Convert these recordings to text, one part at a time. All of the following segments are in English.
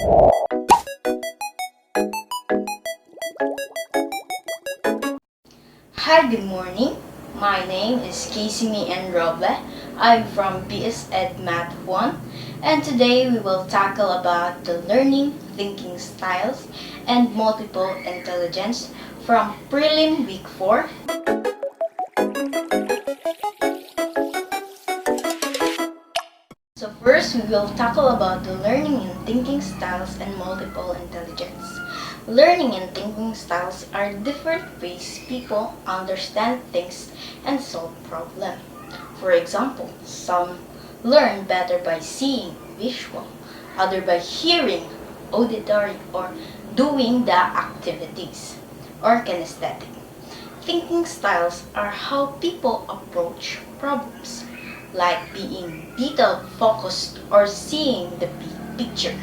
Hi, good morning. My name is Casey N. Roble. I'm from BS Ed Math 1, and today we will tackle about the learning thinking styles and multiple intelligence from Prelim Week 4. So first, we will tackle about the learning and thinking styles and multiple intelligence. Learning and thinking styles are different ways people understand things and solve problems. For example, some learn better by seeing visual, other by hearing auditory or doing the activities or kinesthetic. Thinking styles are how people approach problems, like being detail focused or seeing the big picture.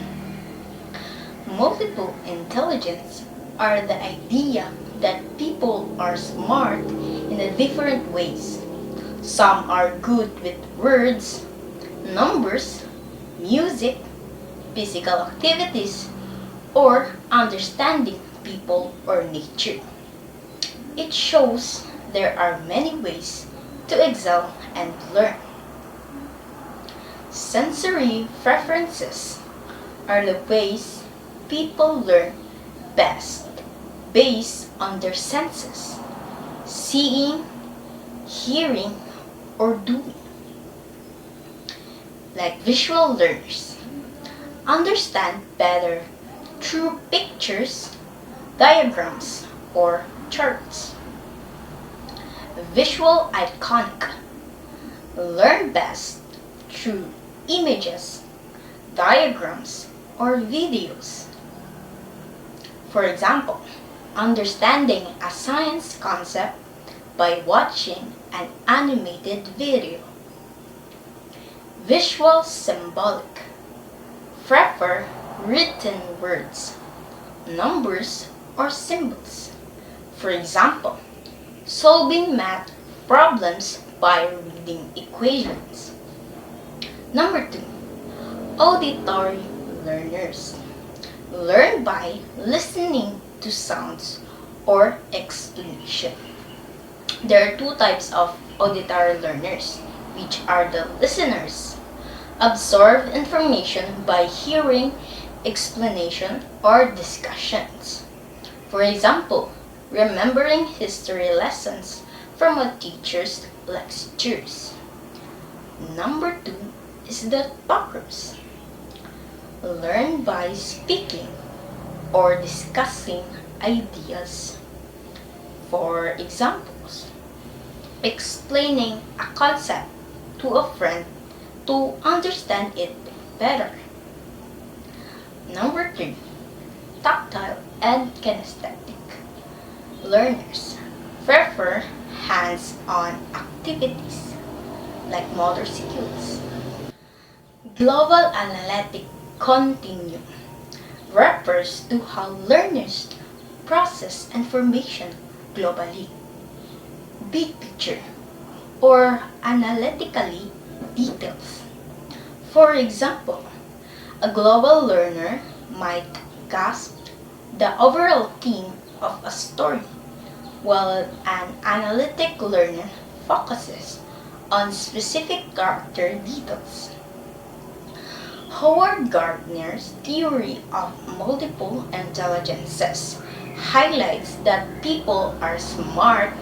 Multiple intelligence are the idea that people are smart in a different ways. Some are good with words, numbers, music, physical activities, or understanding people or nature. It shows there are many ways to excel and learn. Sensory preferences are the ways people learn best based on their senses, seeing, hearing, or doing. Like visual learners, understand better through pictures, diagrams, or charts. Visual iconic, learn best through images, diagrams, or videos. For example, understanding a science concept by watching an animated video. Visual symbolic, prefer written words, numbers, or symbols. For example, solving math problems by reading equations. Number 2, auditory learners. Learn by listening to sounds or explanation. There are two types of auditory learners, which are the listeners. Absorb information by hearing explanation or discussions. For example, remembering history lessons from a teacher's lectures. Number 2 is the talkers. Learn by speaking or discussing ideas. For examples, explaining a concept to a friend to understand it better. Number 3, tactile and kinesthetic learners prefer hands-on activities like motor skills. Global analytic continuum refers to how learners process information globally, big picture, or analytically details. For example, a global learner might grasp the overall theme of a story, while an analytic learner focuses on specific character details. Howard Gardner's theory of multiple intelligences highlights that people are smart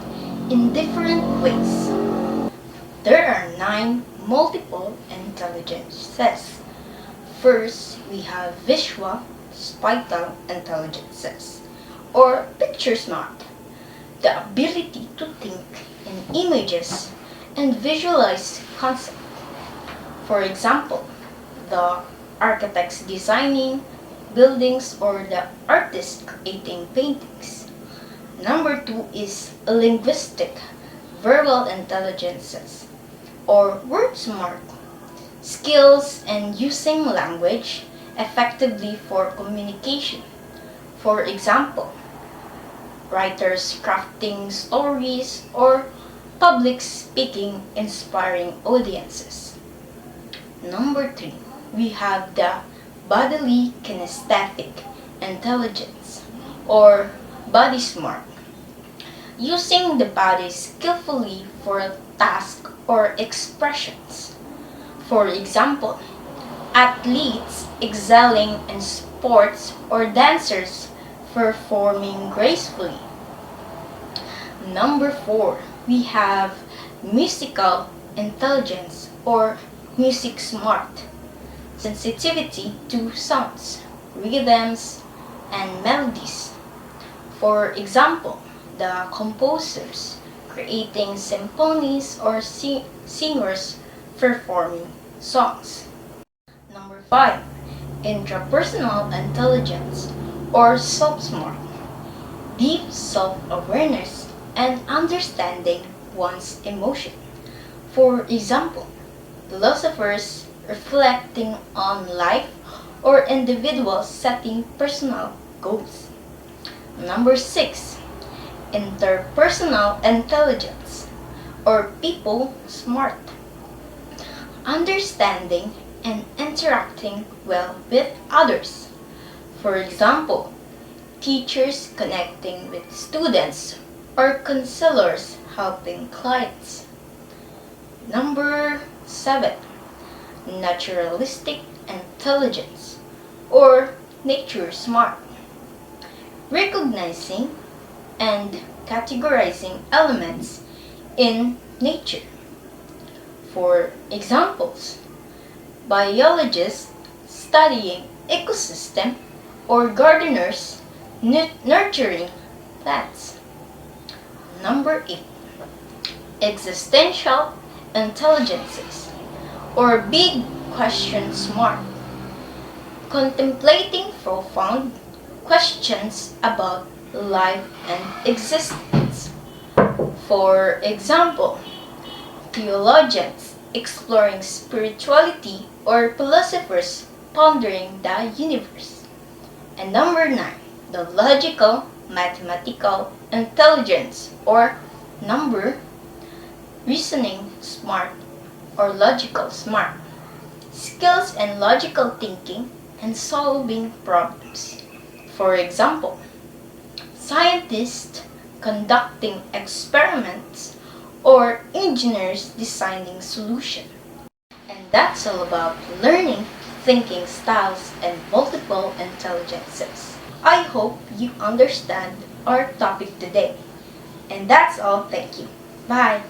in different ways. There are 9 multiple intelligences. First, we have visual spatial intelligences, or picture smart, the ability to think in images and visualize concepts. For example, the architects designing buildings or the artists creating paintings. Number 2 is linguistic verbal intelligences, or word smart, skills in using language effectively for communication. For example, writers crafting stories or public speaking inspiring audiences. Number 3, we have the bodily kinesthetic intelligence, or body smart, using the body skillfully for a task or expressions. For example, athletes excelling in sports or dancers performing gracefully. Number 4, we have musical intelligence or music smart, sensitivity to sounds, rhythms, and melodies. For example, the composers creating symphonies or singers performing songs. Number 5, intrapersonal intelligence or self-smart, deep self-awareness and understanding one's emotion. For example, philosophers reflecting on life or individuals setting personal goals. Number 6, interpersonal intelligence or people smart, understanding and interacting well with others. For example, teachers connecting with students or counselors helping clients. Number 7, naturalistic intelligence or nature smart, recognizing and categorizing elements in nature. For examples, biologists studying ecosystem or gardeners nurturing plants. Number 8, existential intelligences or big question smart, contemplating profound questions about life and existence. For example, theologians exploring spirituality or philosophers pondering the universe. And number 9, the logical mathematical intelligence or number reasoning smart or logical smart, skills in logical thinking and solving problems. For example, scientists conducting experiments or engineers designing solutions. And that's all about learning, thinking styles, and multiple intelligences. I hope you understand our topic today. And that's all. Thank you. Bye.